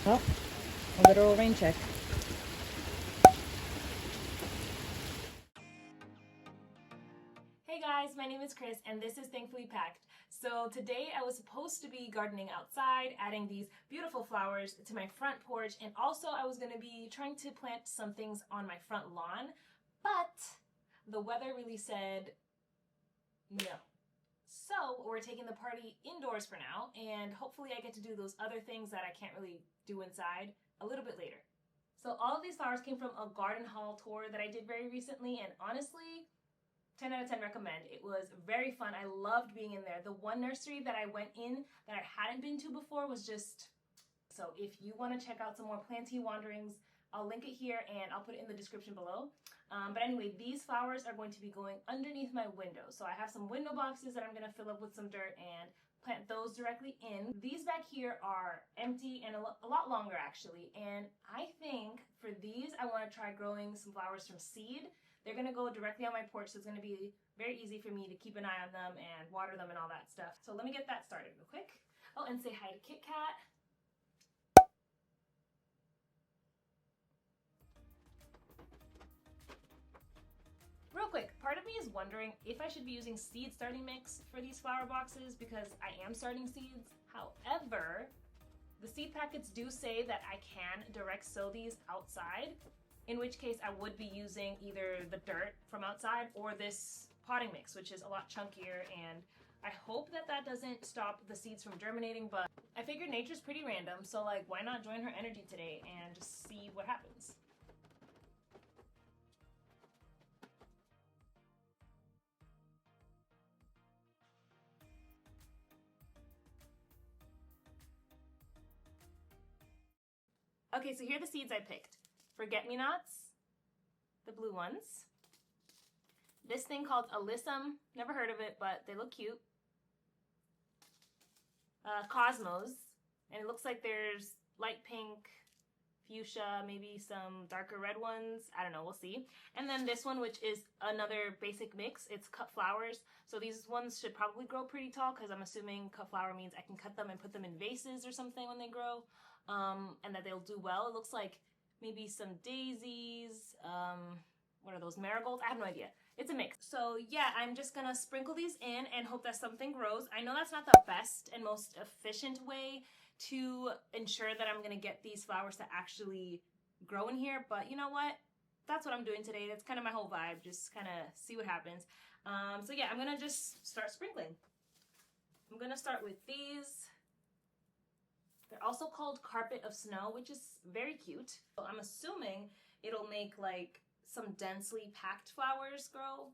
Oh, a literal rain check. Hey guys, my name is Chris and this is Thankfully Packed. So today I was supposed to be gardening outside, adding these beautiful flowers to my front porch, and also I was going to be trying to plant some things on my front lawn, but the weather really said no. So we're taking the party indoors for now, and hopefully I get to do those other things that I can't really do inside a little bit later. So all of these flowers came from a garden haul tour that I did very recently, and honestly, 10 out of 10 recommend. It was very fun. I loved being in there. The one nursery that I went in that I hadn't been to before was just... So if you want to check out some more planty wanderings, I'll link it here and I'll put it in the description below. But anyway, these flowers are going to be going underneath my window. So I have some window boxes that I'm going to fill up with some dirt and plant those directly in. These back here are empty and a lot longer actually. And I think for these, I want to try growing some flowers from seed. They're going to go directly on my porch, so it's going to be very easy for me to keep an eye on them and water them and all that stuff. So let me get that started real quick. Oh, and say hi to Kit Kat. Real quick, part of me is wondering if I should be using seed starting mix for these flower boxes because I am starting seeds. However, the seed packets do say that I can direct sow these outside, in which case I would be using either the dirt from outside or this potting mix, which is a lot chunkier, and I hope that that doesn't stop the seeds from germinating, but I figured nature's pretty random, so like why not join her energy today and just see what happens. Okay, so here are the seeds I picked. Forget-me-nots, the blue ones. This thing called Alyssum, never heard of it, but they look cute. Cosmos, and it looks like there's light pink, fuchsia, maybe some darker red ones. I don't know, we'll see. And then this one, which is another basic mix. It's cut flowers. So these ones should probably grow pretty tall because I'm assuming cut flower means I can cut them and put them in vases or something when they grow, and that they'll do well. It looks like maybe some daisies. What are those, marigolds? I have no idea. It's a mix. So yeah, I'm just gonna sprinkle these in and hope that something grows. I know that's not the best and most efficient way to ensure that I'm gonna get these flowers to actually grow in here, but you know what? That's what I'm doing today. That's kind of my whole vibe, just kind of see what happens. So yeah, I'm gonna just start sprinkling. I'm gonna start with these. They're also called Carpet of Snow, which is very cute. So I'm assuming it'll make like some densely packed flowers grow.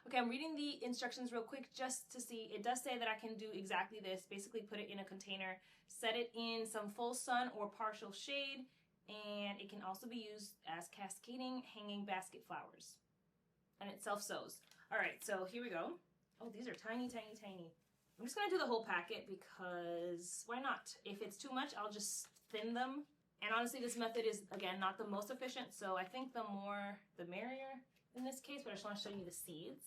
Okay, I'm reading the instructions real quick just to see. It does say that I can do exactly this. Basically put it in a container, set it in some full sun or partial shade, and it can also be used as cascading hanging basket flowers. And it self-sows. All right, so here we go. Oh, these are tiny, tiny, tiny. I'm just gonna do the whole packet because why not? If it's too much, I'll just thin them. And honestly, this method is, again, not the most efficient, so I think the more, the merrier in this case, but I just want to show you the seeds.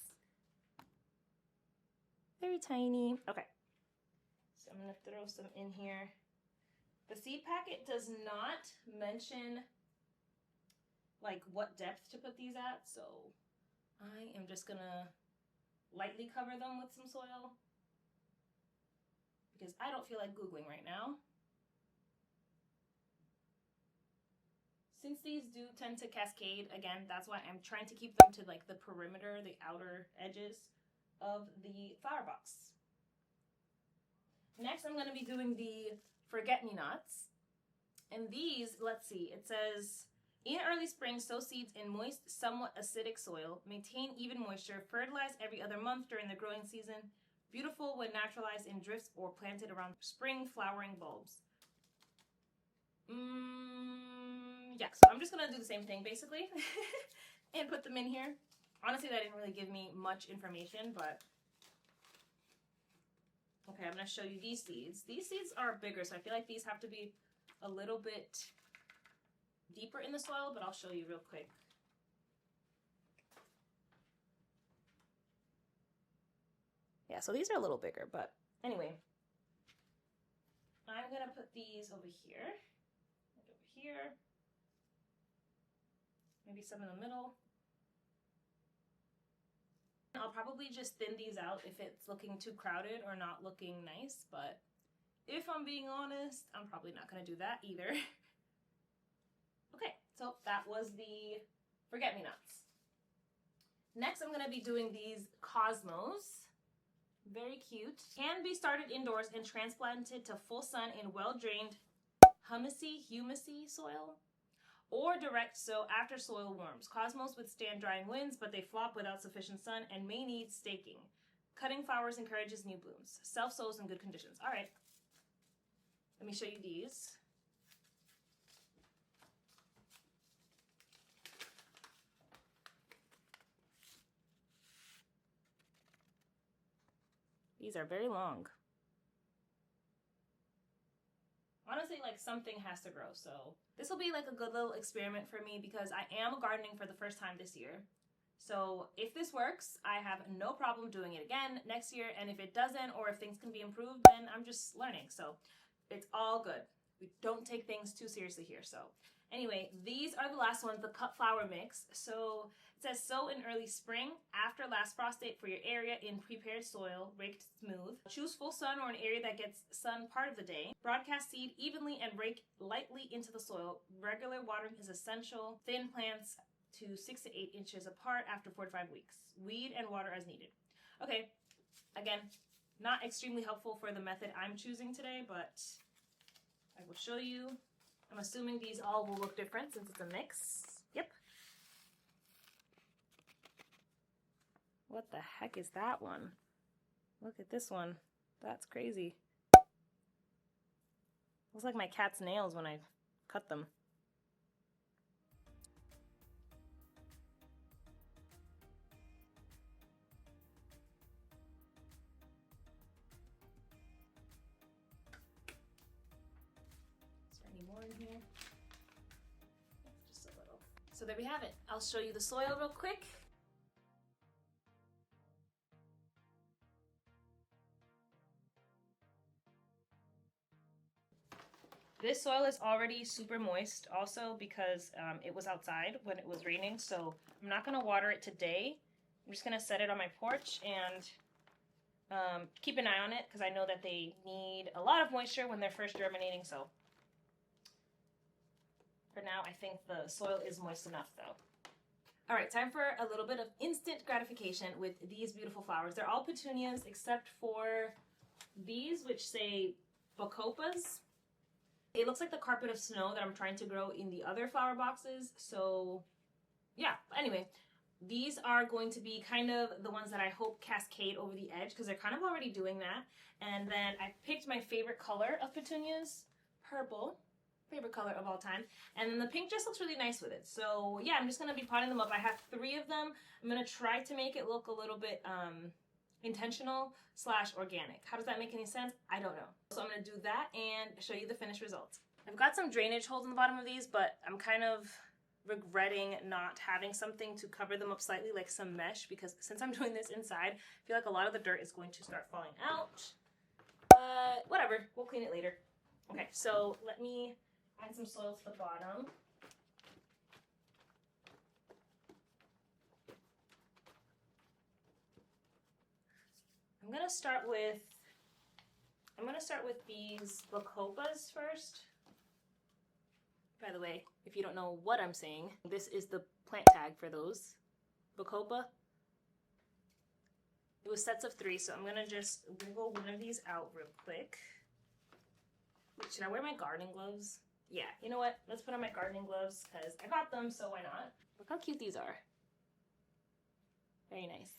Very tiny. Okay, so I'm going to throw some in here. The seed packet does not mention like what depth to put these at, so I am just going to lightly cover them with some soil because I don't feel like Googling right now. Since these do tend to cascade, again, that's why I'm trying to keep them to like the perimeter, the outer edges of the flower box. Next, I'm going to be doing the forget-me-nots. And these, let's see, it says, in early spring, sow seeds in moist, somewhat acidic soil. Maintain even moisture. Fertilize every other month during the growing season. Beautiful when naturalized in drifts or planted around spring flowering bulbs. Yeah, so I'm just going to do the same thing, basically, and put them in here. Honestly, that didn't really give me much information, but... Okay, I'm going to show you these seeds. These seeds are bigger, so I feel like these have to be a little bit deeper in the soil, but I'll show you real quick. Yeah, so these are a little bigger, but anyway. I'm going to put these over here. here. Maybe some in the middle. I'll probably just thin these out if it's looking too crowded or not looking nice, but if I'm being honest, I'm probably not going to do that either. Okay, so that was the forget-me-nots. Next, I'm going to be doing these cosmos. Very cute. Can be started indoors and transplanted to full sun in well-drained, humusy soil, or direct sow after soil warms. Cosmos withstand drying winds, but they flop without sufficient sun and may need staking. Cutting flowers encourages new blooms. Self-sows in good conditions. All right, let me show you these. These are very long. Honestly, like something has to grow, so this will be like a good little experiment for me because I am gardening for the first time this year. So if this works, I have no problem doing it again next year, and if it doesn't, or if things can be improved, then I'm just learning. So it's all good. We don't take things too seriously here. So anyway, these are the last ones, the cut flower mix. So it says sow in early spring after last frost date for your area in prepared soil, raked smooth. Choose full sun or an area that gets sun part of the day. Broadcast seed evenly and rake lightly into the soil. Regular watering is essential. Thin plants to 6 to 8 inches apart after 4 to 5 weeks. Weed and water as needed. Okay, again, not extremely helpful for the method I'm choosing today, but I will show you. I'm assuming these all will look different since it's a mix. Yep. What the heck is that one? Look at this one. That's crazy. Looks like my cat's nails when I cut them. Is there any more in here? Just a little. So there we have it. I'll show you the soil real quick. This soil is already super moist also because it was outside when it was raining, so I'm not going to water it today. I'm just going to set it on my porch and keep an eye on it because I know that they need a lot of moisture when they're first germinating, so for now I think the soil is moist enough though. All right, time for a little bit of instant gratification with these beautiful flowers. They're all petunias except for these, which say bacopas. It looks like the carpet of snow that I'm trying to grow in the other flower boxes. So yeah, anyway, these are going to be kind of the ones that I hope cascade over the edge because they're kind of already doing that. And then I picked my favorite color of petunias, purple, favorite color of all time. And then the pink just looks really nice with it. So yeah, I'm just going to be potting them up. I have 3 of them. I'm going to try to make it look a little bit intentional / organic. How does that make any sense? I don't know. So I'm going to do that and show you the finished results. I've got some drainage holes in the bottom of these, but I'm kind of regretting not having something to cover them up slightly, like some mesh, because since I'm doing this inside, I feel like a lot of the dirt is going to start falling out. But whatever, we'll clean it later. Okay, so let me add some soil to the bottom. I'm gonna start with these bacopas first. By the way, if you don't know what I'm saying, this is the plant tag for those. Bacopa. It was sets of 3, so I'm gonna just wiggle one of these out real quick. Wait, should I wear my gardening gloves? Yeah, you know what? Let's put on my gardening gloves because I got them, so why not? Look how cute these are. Very nice.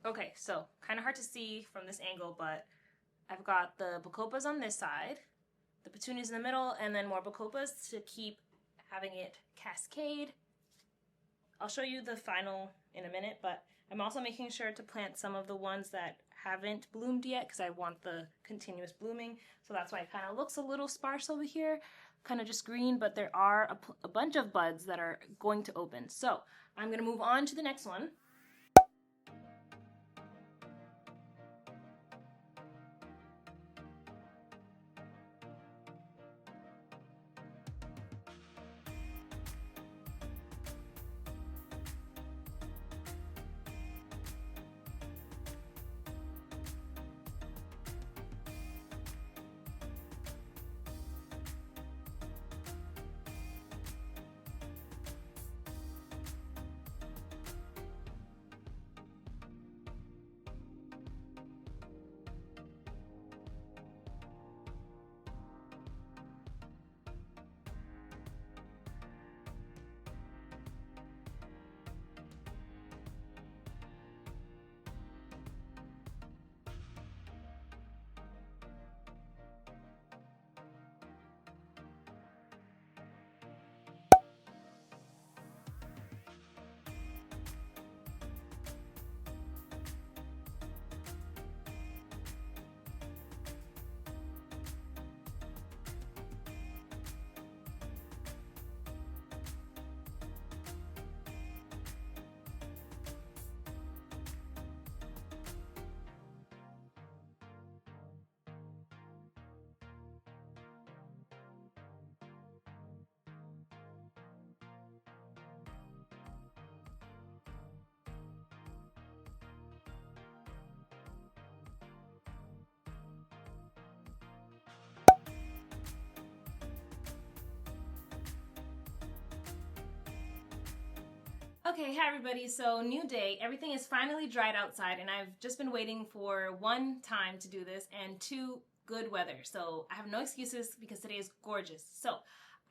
Okay, so kind of hard to see from this angle, but I've got the bacopas on this side, the petunias in the middle, and then more bacopas to keep having it cascade. I'll show you the final in a minute, but I'm also making sure to plant some of the ones that haven't bloomed yet because I want the continuous blooming. So that's why it kind of looks a little sparse over here, kind of just green, but there are a bunch of buds that are going to open. So I'm going to move on to the next one. Okay, hi everybody. So new day, everything is finally dried outside and I've just been waiting for 1 time to do this and 2 good weather. So I have no excuses because today is gorgeous. So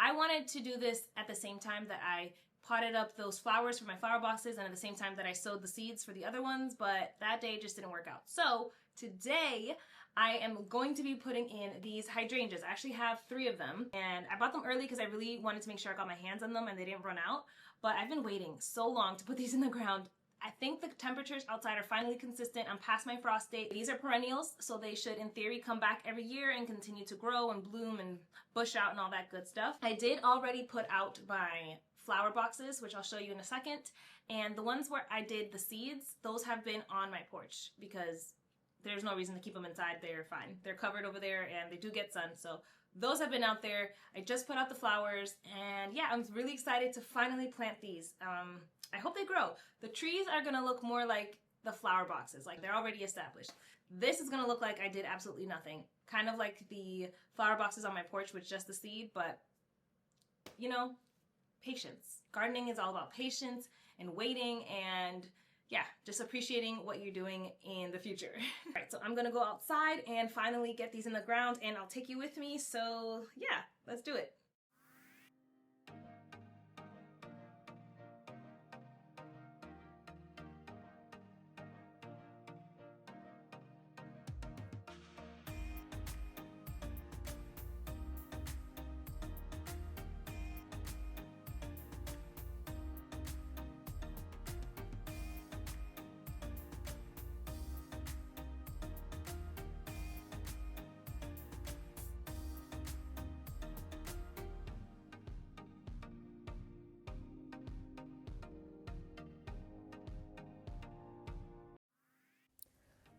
I wanted to do this at the same time that I potted up those flowers for my flower boxes and at the same time that I sowed the seeds for the other ones, but that day just didn't work out. So today I am going to be putting in these hydrangeas. I actually have 3 of them and I bought them early because I really wanted to make sure I got my hands on them and they didn't run out. But I've been waiting so long to put these in the ground. I think the temperatures outside are finally consistent. I'm past my frost date. These are perennials, so they should in theory come back every year and continue to grow and bloom and bush out and all that good stuff. I did already put out my flower boxes, which I'll show you in a second. And the ones where I did the seeds, those have been on my porch because there's no reason to keep them inside. They're fine. They're covered over there and they do get sun. So those have been out there. I just put out the flowers and yeah, I'm really excited to finally plant these. I hope they grow. The trees are gonna look more like the flower boxes, like they're already established. This is gonna look like I did absolutely nothing. Kind of like the flower boxes on my porch with just the seed, but you know, patience. Gardening is all about patience and waiting and yeah, just appreciating what you're doing in the future. All right, so I'm gonna go outside and finally get these in the ground and I'll take you with me. So yeah, let's do it.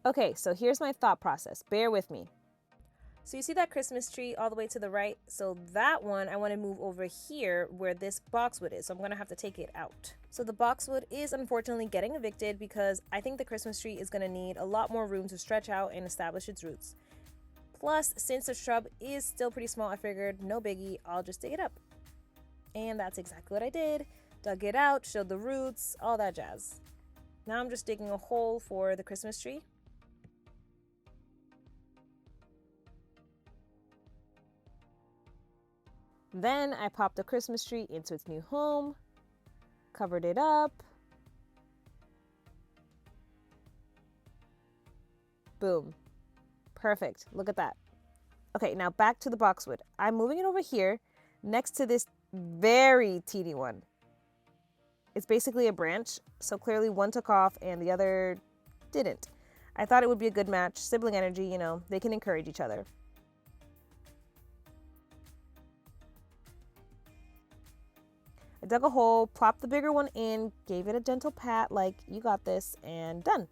Okay, so here's my thought process. Bear with me. So you see that Christmas tree all the way to the right? So that one I want to move over here where this boxwood is. So I'm going to have to take it out. So the boxwood is unfortunately getting evicted because I think the Christmas tree is going to need a lot more room to stretch out and establish its roots. Plus, since the shrub is still pretty small, I figured no biggie, I'll just dig it up. And that's exactly what I did. Dug it out, showed the roots, all that jazz. Now I'm just digging a hole for the Christmas tree. Then I popped the Christmas tree into its new home, covered it up, Boom. Perfect. Look at that. Okay, now back to the boxwood. I'm moving it over here next to this very teeny one. It's basically a branch, so clearly one took off and the other didn't. I thought it would be a good match. Sibling energy, you know, they can encourage each other. I dug a hole, plopped the bigger one in, gave it a gentle pat like, you got this, and done.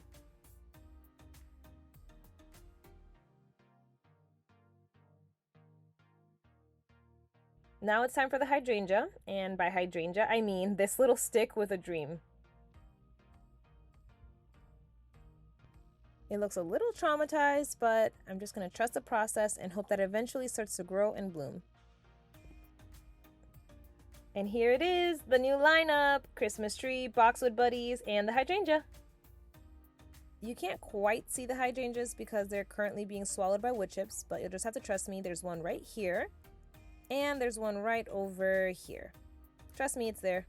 Now it's time for the hydrangea, and by hydrangea I mean this little stick with a dream. It looks a little traumatized, but I'm just going to trust the process and hope that it eventually starts to grow and bloom. And here it is, the new lineup: Christmas tree, boxwood buddies, and the hydrangea. You can't quite see the hydrangeas because they're currently being swallowed by wood chips, but you'll just have to trust me. There's one right here, and there's one right over here. Trust me, it's there.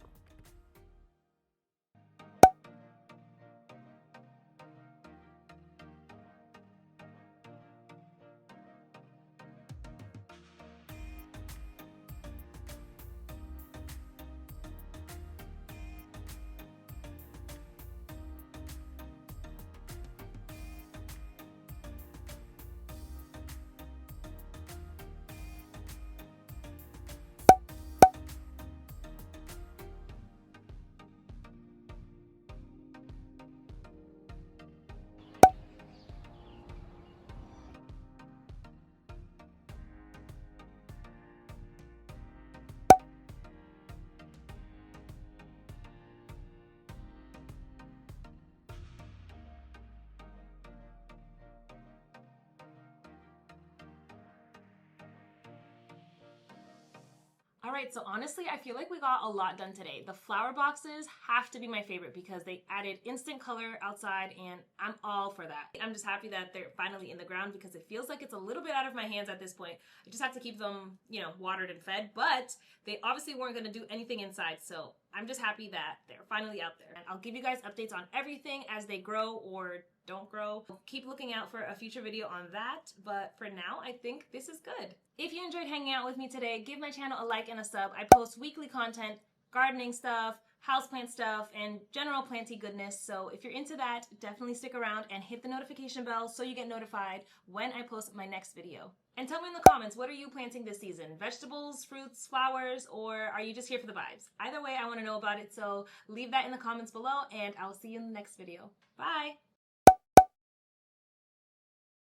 All right, so honestly, I feel like we got a lot done today. The flower boxes have to be my favorite because they added instant color outside, and I'm all for that. I'm just happy that they're finally in the ground because it feels like it's a little bit out of my hands at this point. I just have to keep them, you know, watered and fed, but they obviously weren't gonna do anything inside, so I'm just happy that they're finally out there. And I'll give you guys updates on everything as they grow or don't grow. Keep looking out for a future video on that, but for now, I think this is good. If you enjoyed hanging out with me today, give my channel a like and a sub. I post weekly content, gardening stuff, houseplant stuff, and general planty goodness. So if you're into that, definitely stick around and hit the notification bell so you get notified when I post my next video. And tell me in the comments, what are you planting this season? Vegetables, fruits, flowers, or are you just here for the vibes? Either way, I want to know about it, so leave that in the comments below, and I'll see you in the next video. Bye!